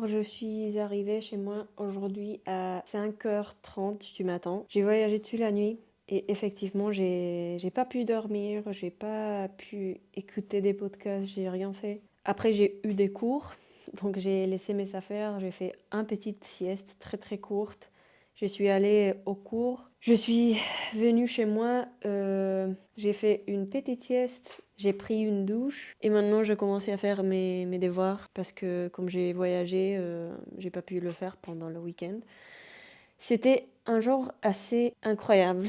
Alors, je suis arrivée chez moi aujourd'hui à 5h30 du matin. J'ai voyagé toute la nuit et effectivement, j'ai pas pu dormir, j'ai pas pu écouter des podcasts, j'ai rien fait. Après, j'ai eu des cours, donc j'ai laissé mes affaires, j'ai fait une petite sieste très très courte. Je suis allée au cours. Je suis venue chez moi, j'ai fait une petite sieste, j'ai pris une douche et maintenant je commençais à faire mes devoirs parce que comme j'ai voyagé, j'ai pas pu le faire pendant le week-end. C'était un jour assez incroyable.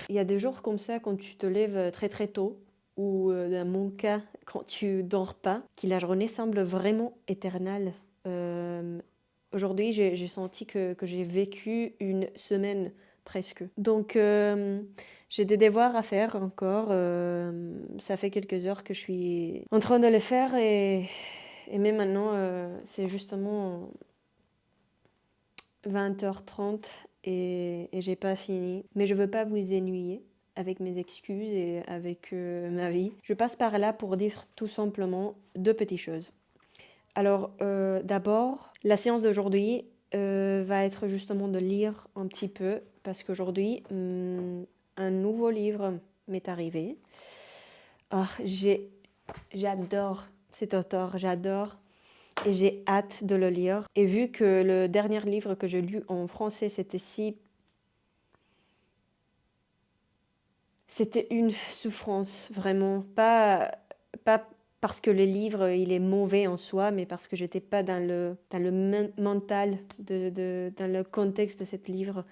Il y a des jours comme ça quand tu te lèves très très tôt ou dans mon cas quand tu dors pas, que la journée semble vraiment éternelle. Euh, Aujourd'hui, j'ai senti que j'ai vécu une semaine presque. Donc, j'ai des devoirs à faire encore. Ça fait quelques heures que je suis en train de les faire et même maintenant, c'est justement 20h30 et j'ai pas fini. Mais je veux pas vous ennuyer avec mes excuses et avec ma vie. Je passe par là pour dire tout simplement deux petites choses. Alors, d'abord, la séance d'aujourd'hui va être justement de lire un petit peu parce qu'aujourd'hui, un nouveau livre m'est arrivé. Ah, j'adore cet auteur, j'adore et j'ai hâte de le lire. Et vu que le dernier livre que j'ai lu en français, c'était une souffrance, vraiment. Pas parce que le livre, il est mauvais en soi, mais parce que j'étais pas dans le mental, dans le contexte de ce livre.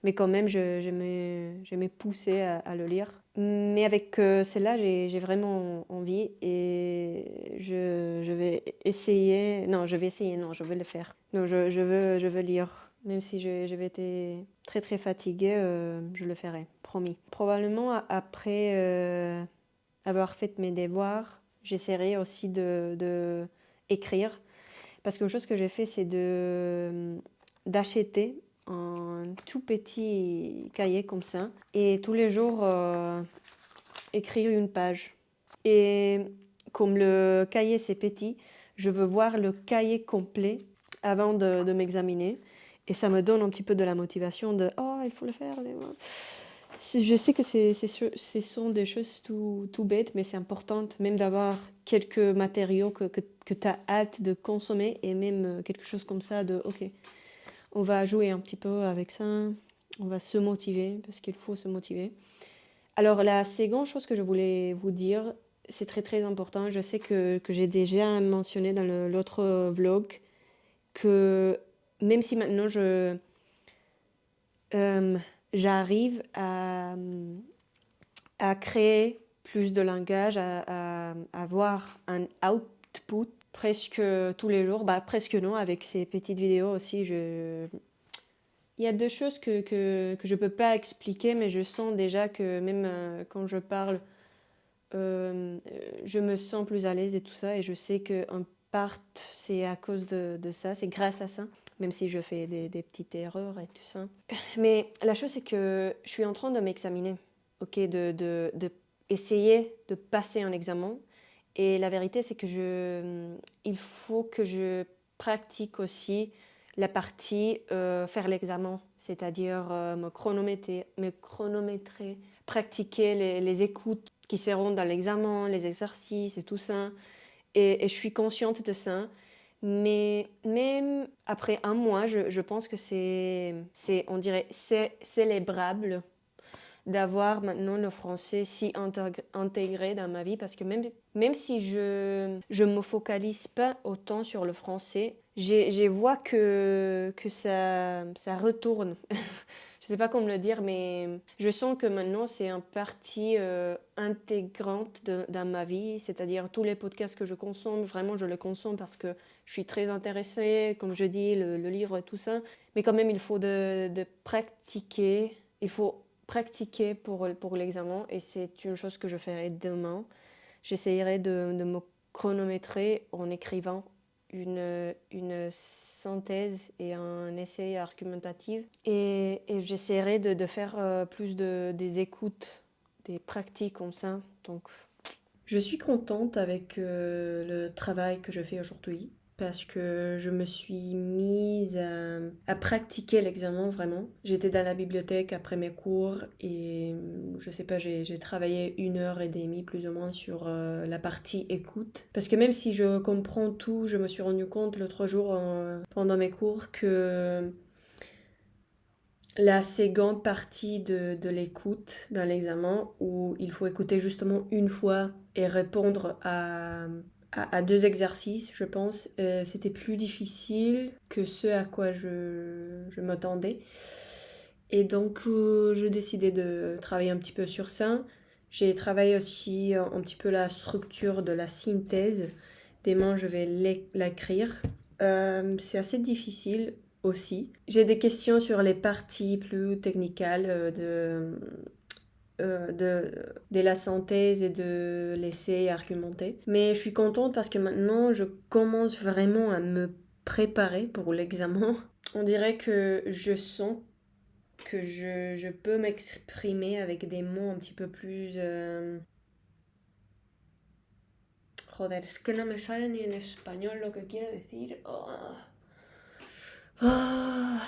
Mais quand même, je m'ai poussée à le lire. Mais avec celle-là, j'ai vraiment envie et je vais essayer. Non, je vais essayer, non, je vais le faire. Non, je veux lire. Même si je vais être très très fatiguée, je le ferai, promis. Probablement après avoir fait mes devoirs, j'essaierai aussi de écrire. Parce qu'une chose que j'ai fait, c'est d'acheter un tout petit cahier comme ça et tous les jours écrire une page. Et comme le cahier c'est petit, je veux voir le cahier complet avant de m'examiner. Et ça me donne un petit peu de la motivation de «Oh, il faut le faire». Je sais que ce sont des choses tout bêtes, mais c'est important même d'avoir quelques matériaux que tu as hâte de consommer et même quelque chose comme ça de «Ok, on va jouer un petit peu avec ça, on va se motiver parce qu'il faut se motiver». Alors la seconde chose que je voulais vous dire, c'est très très important. Je sais que j'ai déjà mentionné dans l'autre vlog que même si maintenant euh, j'arrive à créer plus de langage, à avoir un output presque tous les jours, bah presque non, avec ces petites vidéos aussi, il y a deux choses que je peux pas expliquer, mais je sens déjà que même quand je parle, je me sens plus à l'aise et tout ça, et je sais qu'en part, c'est à cause de ça, c'est grâce à ça, même si je fais des petites erreurs et tout ça. Mais la chose, c'est que je suis en train de m'examiner, ok, de essayer de passer un examen. Et la vérité, c'est que il faut que je pratique aussi la partie faire l'examen, c'est-à-dire me chronométrer, pratiquer les écoutes qui seront dans l'examen, les exercices et tout ça. Et je suis consciente de ça. Mais même après un mois, je pense que on dirait, c'est célébrable d'avoir maintenant le français si intégré dans ma vie parce que même si je me focalise pas autant sur le français, je vois que ça retourne. Je sais pas comment le dire, mais je sens que maintenant c'est une partie intégrante dans ma vie, c'est-à-dire tous les podcasts que je consomme, vraiment je les consomme parce que je suis très intéressée, comme je dis, le livre et tout ça, mais quand même il faut de pratiquer, il faut pratiquer pour l'examen et c'est une chose que je ferai demain. J'essayerai de me chronométrer en écrivant une synthèse et un essai argumentatif et j'essaierai de faire plus des écoutes, des pratiques comme ça. Donc, je suis contente avec le travail que je fais aujourd'hui parce que je me suis mise à pratiquer l'examen vraiment. J'étais dans la bibliothèque après mes cours et je sais pas, j'ai travaillé 1 heure et demie plus ou moins sur la partie écoute. Parce que même si je comprends tout, je me suis rendu compte l'autre jour pendant mes cours que la seconde partie de l'écoute dans l'examen, où il faut écouter justement une fois et répondre à 2 exercices, je pense, c'était plus difficile que ce à quoi je m'attendais. Et donc, j'ai décidé de travailler un petit peu sur ça. J'ai travaillé aussi un petit peu la structure de la synthèse. Demain, je vais l'écrire. C'est assez difficile aussi. J'ai des questions sur les parties plus technicales de la synthèse et de l'essai argumenté. Mais je suis contente parce que maintenant, je commence vraiment à me préparer pour l'examen. On dirait que je sens que je peux m'exprimer avec des mots un petit peu plus... Joder, es que no me sale ni en español lo que quiero decir. Oh. Ah.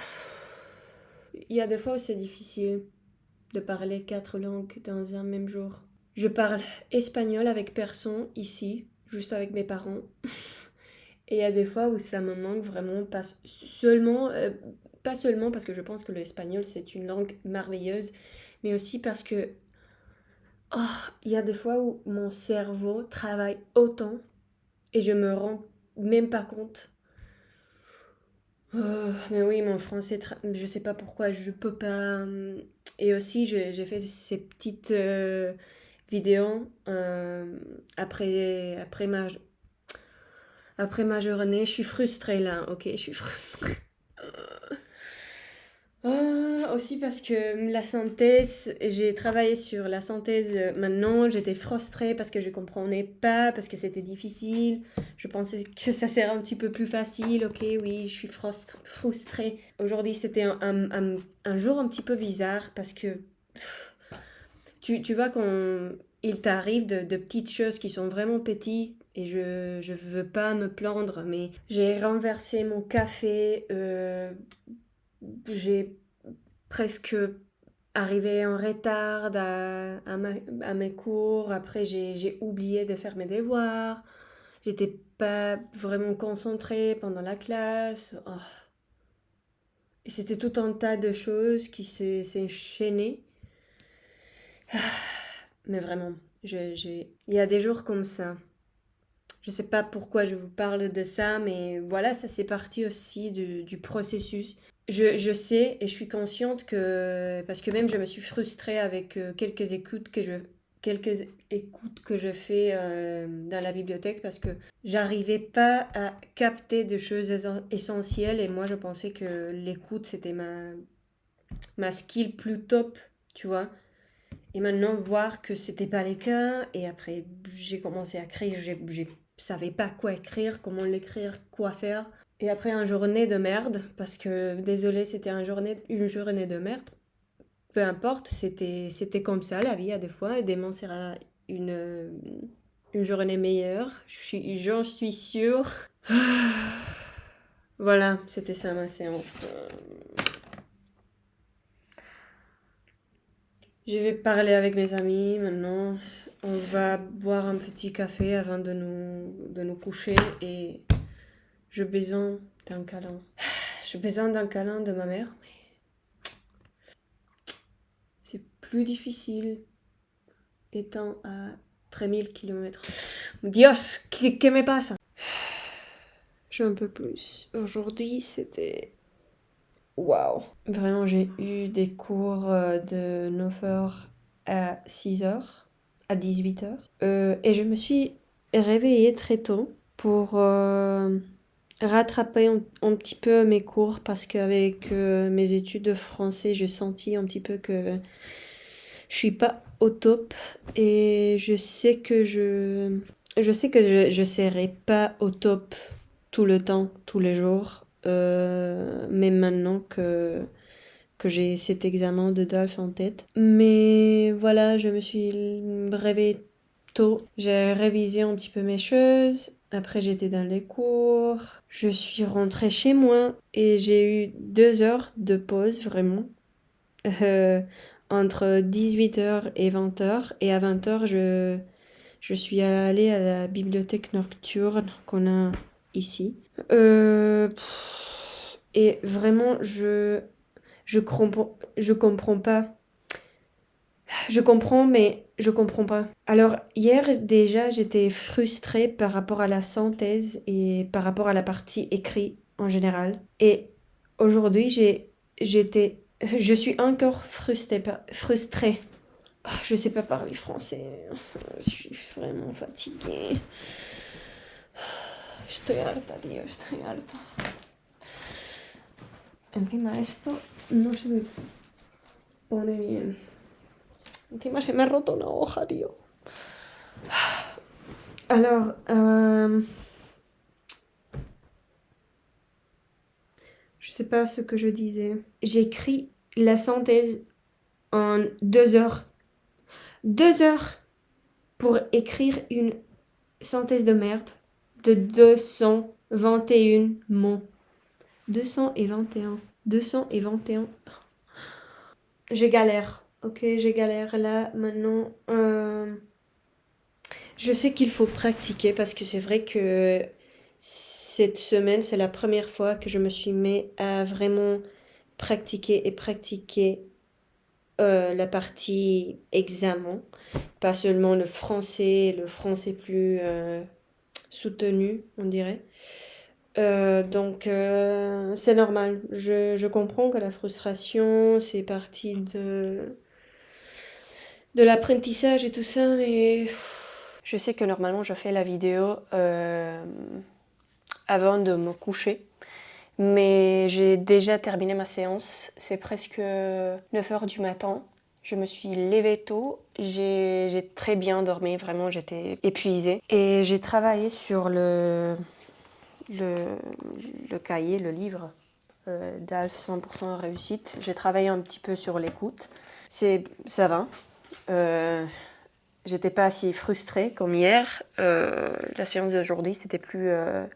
Il y a des fois où c'est difficile de parler 4 langues dans un même jour. Je parle espagnol avec personne ici, juste avec mes parents. Et il y a des fois où ça me manque vraiment, pas seulement parce que je pense que l'espagnol c'est une langue merveilleuse, mais aussi parce que il y a des fois où mon cerveau travaille autant et je me rends même pas compte. Mais oui, mon français, je sais pas pourquoi, je peux pas. Et aussi, j'ai fait ces petites vidéos après ma journée. Je suis frustrée là, ok, je suis frustrée. Aussi parce que la synthèse, j'ai travaillé sur la synthèse maintenant, j'étais frustrée parce que je comprenais pas, parce que c'était difficile. Je pensais que ça serait un petit peu plus facile, ok, oui, je suis frustrée. Aujourd'hui, c'était un jour un petit peu bizarre parce que tu vois quand il t'arrive de petites choses qui sont vraiment petites et je veux pas me plaindre, mais j'ai renversé mon café, j'ai presque arrivé en retard à mes cours. Après, j'ai oublié de faire mes devoirs. J'étais pas vraiment concentrée pendant la classe. Oh. Et c'était tout un tas de choses qui s'est enchaîné. Mais vraiment, il y a des jours comme ça. Je sais pas pourquoi je vous parle de ça, mais voilà, ça c'est partie aussi du processus. Je sais et je suis consciente que, parce que même je me suis frustrée avec quelques écoutes que je fais dans la bibliothèque parce que j'arrivais pas à capter des choses essentielles et moi je pensais que l'écoute c'était ma skill plus top, tu vois. Et maintenant, voir que c'était pas le cas, et après, j'ai commencé à écrire, je savais pas quoi écrire, comment l'écrire, quoi faire. Et après, une journée de merde, parce que, désolé, c'était une journée de merde. Peu importe, c'était comme ça, la vie, à des fois, et demain sera une journée meilleure, j'en suis sûre. Voilà, c'était ça ma séance. Je vais parler avec mes amis maintenant. On va boire un petit café avant de nous coucher et j'ai besoin d'un câlin. J'ai besoin d'un câlin de ma mère, mais c'est plus difficile étant à 3000 km. Dios, ¿qué me pasa? Je un peu plus. Aujourd'hui, c'était... Waouh! Vraiment, j'ai eu des cours de 9 heures à 6 heures, à 18 heures. Et je me suis réveillée très tôt pour rattraper un petit peu mes cours parce qu'avec mes études de français, j'ai senti un petit peu que je suis pas au top et je serai pas au top tout le temps, tous les jours. Mais maintenant que j'ai cet examen de DALF en tête. Mais voilà, je me suis réveillée tôt. J'ai révisé un petit peu mes choses. Après, j'étais dans les cours. Je suis rentrée chez moi et j'ai eu 2 heures de pause, vraiment. Euh, entre 18h et 20h. Et à 20h, je suis allée à la bibliothèque nocturne qu'on a ici. Et vraiment, je comprends pas. Je comprends, mais je comprends pas. Alors, hier, déjà, j'étais frustrée par rapport à la synthèse et par rapport à la partie écrite en général. Et aujourd'hui, je suis encore frustrée. Ah, je sais pas parler français. Je suis vraiment fatiguée. Estoy harta, tío, estoy harta. Encima esto no se me pone bien. Encima se me ha roto una hoja, tío. Alors, je sais pas ce que je disais. J'écris la synthèse en 2 heures. 2 heures pour écrire une synthèse de merde de 221 mots. 221. 221. J'ai galère. Ok, j'ai galère là maintenant. Je sais qu'il faut pratiquer parce que c'est vrai que cette semaine, c'est la première fois que je me suis mis à vraiment pratiquer la partie examen, pas seulement le français plus soutenu, on dirait. Donc c'est normal. Je comprends que la frustration, c'est partie de l'apprentissage et tout ça, mais je sais que normalement je fais la vidéo avant de me coucher. Mais j'ai déjà terminé ma séance, c'est presque 9h du matin. Je me suis levée tôt, j'ai très bien dormi, vraiment j'étais épuisée. Et j'ai travaillé sur le cahier, le livre d'Alf 100% réussite. J'ai travaillé un petit peu sur l'écoute. Ça va. J'étais pas si frustrée comme hier. La séance d'aujourd'hui, c'était plus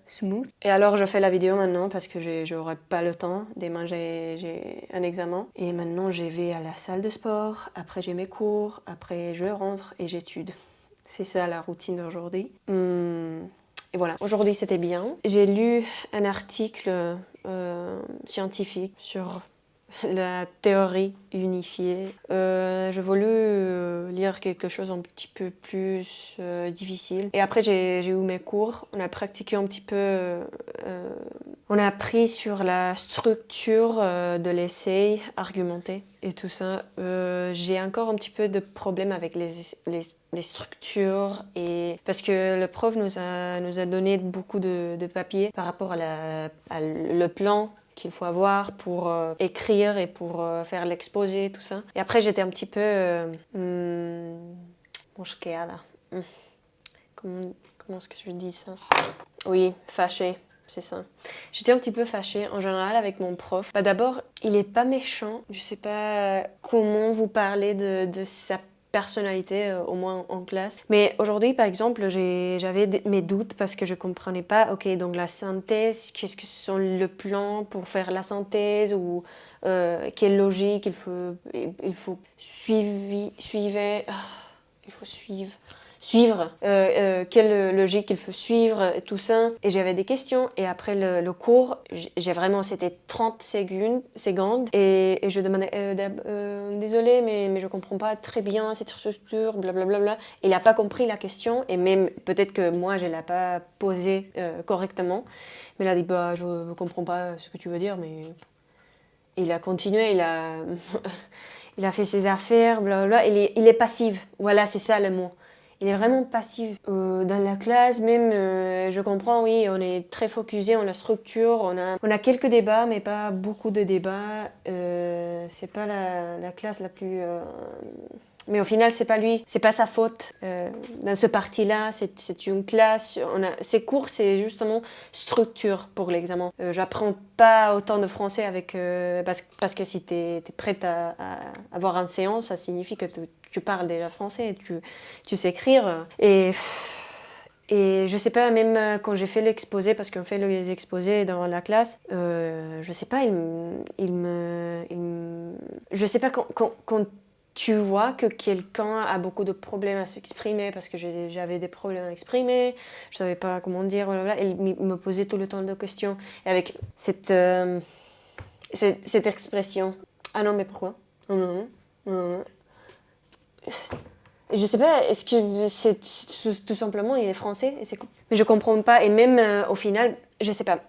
smooth. Et alors, je fais la vidéo maintenant parce que j'aurai pas le temps. Demain, j'ai un examen. Et maintenant, je vais à la salle de sport. Après, j'ai mes cours. Après, je rentre et j'étude. C'est ça la routine d'aujourd'hui. Et voilà, aujourd'hui, c'était bien. J'ai lu un article scientifique sur la théorie unifiée. J'ai voulu lire quelque chose un petit peu plus difficile. Et après, j'ai eu mes cours. On a pratiqué un petit peu. On a appris sur la structure de l'essai, argumenté et tout ça. J'ai encore un petit peu de problème avec les structures et parce que le prof nous a donné beaucoup de papier par rapport à le plan qu'il faut avoir pour écrire et pour faire l'exposé, tout ça. Et après, j'étais un petit peu mosqueada. Comment est-ce que je dis ça? Oui, fâchée. C'est ça. J'étais un petit peu fâchée en général avec mon prof. Bah, d'abord, il est pas méchant. Je sais pas comment vous parler de sa personnalité, au moins en classe. Mais aujourd'hui, par exemple, j'avais mes doutes parce que je comprenais pas, ok, donc la synthèse, qu'est-ce que sont le plan pour faire la synthèse ou quelle logique il faut suivre, il faut suivre, quelle logique il faut suivre, tout ça. Et j'avais des questions. Et après le cours, c'était 30 secondes. Et je demandais, désolé, mais je comprends pas très bien cette structure, blablabla. Il n'a pas compris la question. Et même, peut-être que moi, je ne l'ai pas posée correctement. Mais il a dit, bah, je ne comprends pas ce que tu veux dire, mais... Il a continué, il a fait ses affaires, blablabla. Il est passif. Voilà, c'est ça le mot. Il est vraiment passif. Dans la classe, même, je comprends, oui, on est très focusé, on a structure, on a quelques débats, mais pas beaucoup de débats. C'est pas la classe la plus... Mais au final, c'est pas lui, c'est pas sa faute. Dans ce parti-là, c'est une classe. Ces cours, c'est justement structure pour l'examen. J'apprends pas autant de français parce que si tu es prête à avoir une séance, ça signifie que tu parles déjà français, tu sais écrire. Et je sais pas, même quand j'ai fait l'exposé, parce qu'on fait les exposés dans la classe, je sais pas, je sais pas, quand tu vois que quelqu'un a beaucoup de problèmes à s'exprimer, parce que j'avais des problèmes à exprimer, je savais pas comment dire, blablabla, et il me posait tout le temps de questions, et avec cette expression. Ah non, mais pourquoi? Non, non, non, non, non. Je sais pas, est-ce que c'est tout simplement il est français et c'est mais je comprends pas et même au final, je sais pas.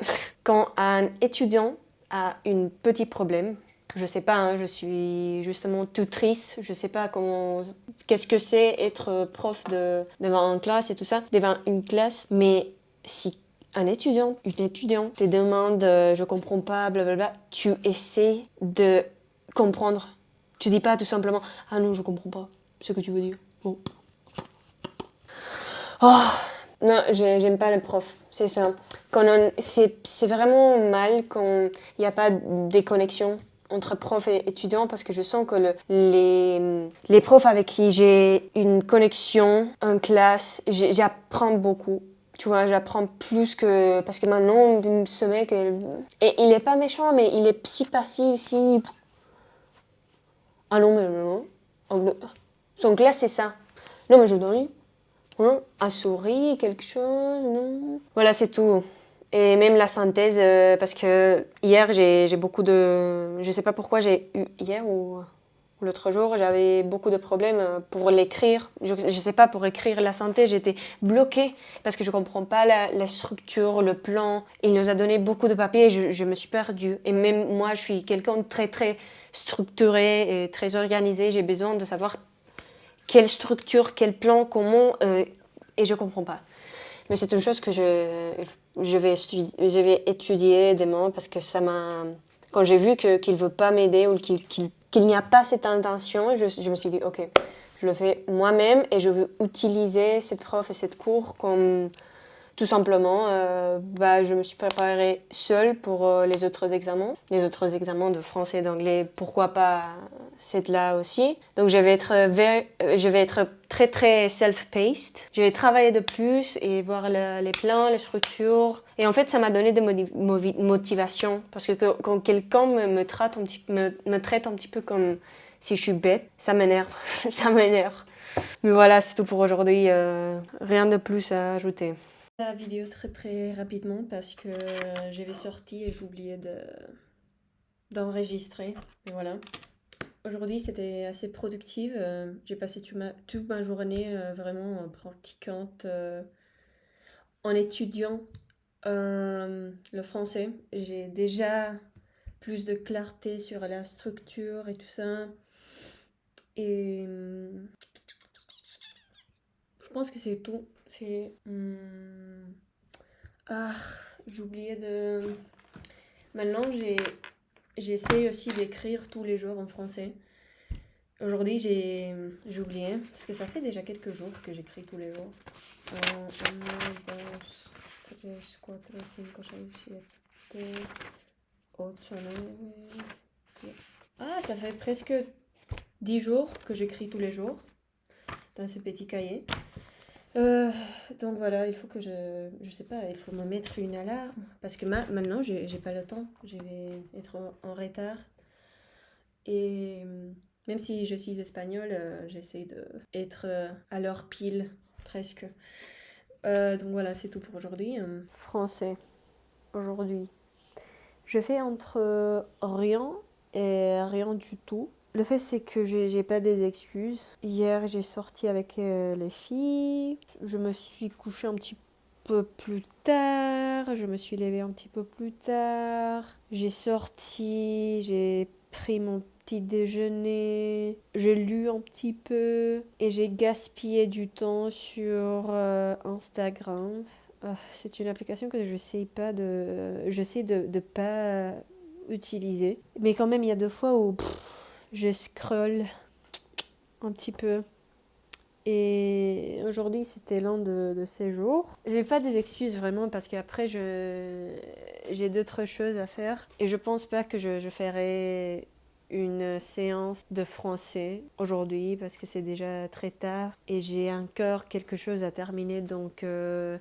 Quand un étudiant a un petit problème, je sais pas, hein, je suis justement tutrice, je sais pas comment, qu'est-ce que c'est être prof devant une classe et tout ça, devant une classe, mais si un étudiant, une étudiante te demande je comprends pas, blablabla, tu essaies de comprendre. Tu dis pas tout simplement ah non, je comprends pas ce que tu veux dire. Bon. Oh, non, j'aime pas les profs, c'est ça. C'est vraiment mal quand il n'y a pas de connexion entre prof et étudiant parce que je sens que les profs avec qui j'ai une connexion en classe, j'apprends beaucoup. Tu vois, j'apprends plus que... Parce que maintenant, ce mec, et il est pas méchant, mais il est si passif, si... Ah non, mais non. Son classe, c'est ça. Non, mais je donne. Hein, un souris, quelque chose, non. Voilà, c'est tout. Et même la synthèse, parce que hier, j'ai beaucoup de... Je sais pas pourquoi j'ai eu hier ou l'autre jour, j'avais beaucoup de problèmes pour l'écrire. Je sais pas, pour écrire la synthèse, j'étais bloquée parce que je comprends pas la structure, le plan. Il nous a donné beaucoup de papier et je me suis perdue. Et même moi, je suis quelqu'un de très, très structuré et très organisé. J'ai besoin de savoir quelle structure, quel plan, comment, et je comprends pas. Mais c'est une chose que je vais étudier demain parce que ça m'a... Quand j'ai vu qu'il veut pas m'aider ou qu'il n'y a pas cette intention, je me suis dit, ok, je le fais moi-même et je veux utiliser cette prof et cette cours comme... Tout simplement, je me suis préparée seule pour les autres examens de français et d'anglais, pourquoi pas cette-là aussi. Donc je vais être très très self-paced. Je vais travailler de plus et voir les plans, les structures. Et en fait, ça m'a donné des motivations parce que quand quelqu'un me traite un petit peu comme si je suis bête, ça m'énerve, ça m'énerve. Mais voilà, c'est tout pour aujourd'hui. Rien de plus à ajouter. La vidéo très très rapidement parce que j'avais sorti et j'oubliais d'enregistrer. Et voilà. Aujourd'hui c'était assez productive. J'ai passé toute ma journée vraiment pratiquante en étudiant le français. J'ai déjà plus de clarté sur la structure et tout ça. Et je pense que c'est tout. C'est... Ah, j'oubliais de... Maintenant, j'essaie aussi d'écrire tous les jours en français. Aujourd'hui, j'ai oublié, parce que ça fait déjà quelques jours que j'écris tous les jours. 1, 2, 3, 4, 5, 6, 7, 8, 9... Ah, ça fait presque 10 jours que j'écris tous les jours dans ce petit cahier. Donc voilà, il faut que je sais pas, il faut me mettre une alarme parce que maintenant j'ai pas le temps, je vais être en retard et même si je suis espagnole, j'essaie de être à l'heure pile presque. Donc voilà, c'est tout pour aujourd'hui. Français, aujourd'hui. Je fais entre rien et rien du tout. Le fait, c'est que j'ai pas des excuses. Hier, j'ai sorti avec les filles. Je me suis couchée un petit peu plus tard. Je me suis levée un petit peu plus tard. J'ai sorti, j'ai pris mon petit déjeuner. J'ai lu un petit peu. Et j'ai gaspillé du temps sur Instagram. C'est une application que je sais de pas utiliser. Mais quand même, il y a 2 fois où je scrolle un petit peu. Et aujourd'hui, c'était l'un de ces jours. J'ai pas des excuses vraiment parce qu'après, j'ai d'autres choses à faire. Et je pense pas que je ferai une séance de français aujourd'hui parce que c'est déjà très tard et j'ai encore quelque chose à terminer. Donc, je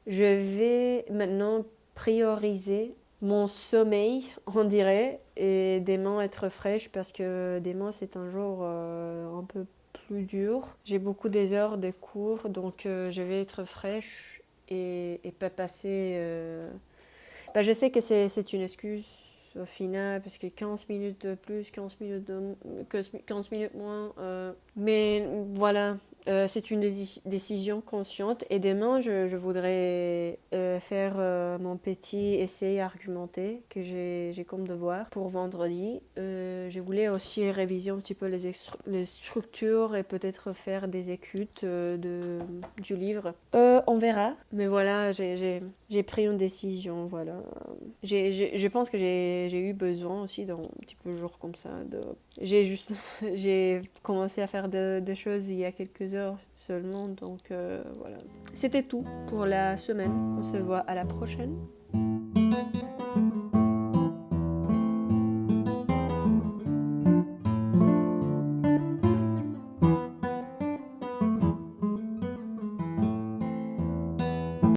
vais maintenant prioriser mon sommeil, on dirait, et demain être fraîche parce que demain c'est un jour un peu plus dur. J'ai beaucoup des heures de cours, donc je vais être fraîche et pas passer... je sais que c'est une excuse au final, parce que 15 minutes de plus, 15 minutes moins. Mais voilà, c'est une décision consciente. Et demain, je voudrais faire mon petit essai argumenté que j'ai comme devoir pour vendredi. Je voulais aussi réviser un petit peu les structures et peut-être faire des écoutes du livre. On verra. Mais voilà, j'ai pris une décision, voilà. Je pense que j'ai eu besoin aussi d'un petit peu jour comme ça. J'ai commencé à faire des choses il y a quelques heures seulement, donc voilà. C'était tout pour la semaine. On se voit à la prochaine.